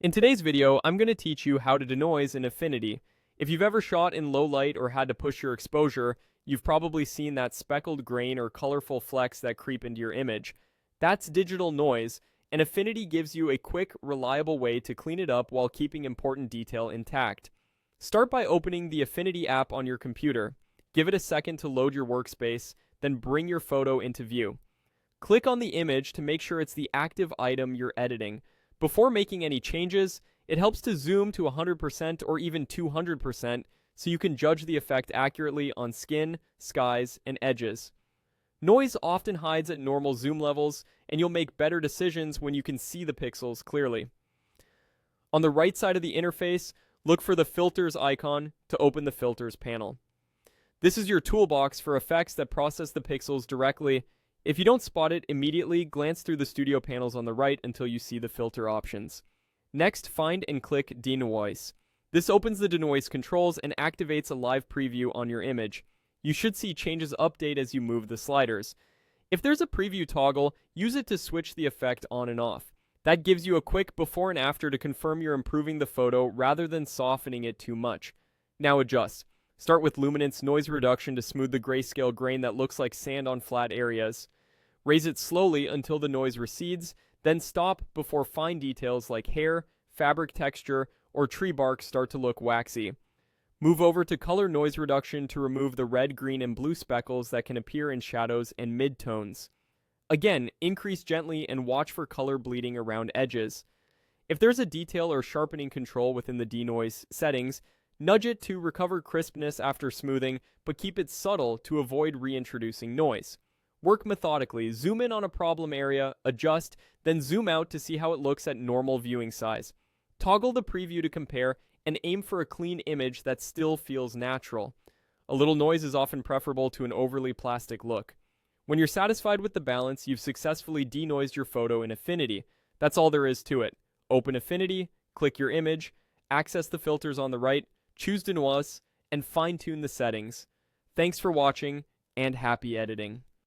In today's video, I'm going to teach you how to denoise in Affinity. If you've ever shot in low light or had to push your exposure, you've probably seen that speckled grain or colorful flecks that creep into your image. That's digital noise, and Affinity gives you a quick, reliable way to clean it up while keeping important detail intact. Start by opening the Affinity app on your computer. Give it a second to load your workspace, then bring your photo into view. Click on the image to make sure it's the active item you're editing. Before making any changes, it helps to zoom to 100% or even 200% so you can judge the effect accurately on skin, skies, and edges. Noise often hides at normal zoom levels, and you'll make better decisions when you can see the pixels clearly. On the right side of the interface, look for the Filters icon to open the Filters panel. This is your toolbox for effects that process the pixels directly. If you don't spot it immediately, glance through the studio panels on the right until you see the filter options. Next, find and click Denoise. This opens the denoise controls and activates a live preview on your image. You should see changes update as you move the sliders. If there's a preview toggle, use it to switch the effect on and off. That gives you a quick before and after to confirm you're improving the photo rather than softening it too much. Now adjust. Start with luminance noise reduction to smooth the grayscale grain that looks like sand on flat areas. Raise it slowly until the noise recedes, then stop before fine details like hair, fabric texture, or tree bark start to look waxy. Move over to color noise reduction to remove the red, green, and blue speckles that can appear in shadows and midtones. Again, increase gently and watch for color bleeding around edges. If there's a detail or sharpening control within the denoise settings, nudge it to recover crispness after smoothing, but keep it subtle to avoid reintroducing noise. Work methodically, zoom in on a problem area, adjust, then zoom out to see how it looks at normal viewing size. Toggle the preview to compare, and aim for a clean image that still feels natural. A little noise is often preferable to an overly plastic look. When you're satisfied with the balance, you've successfully denoised your photo in Affinity. That's all there is to it. Open Affinity, click your image, access the filters on the right, choose Denoise, and fine-tune the settings. Thanks for watching, and happy editing.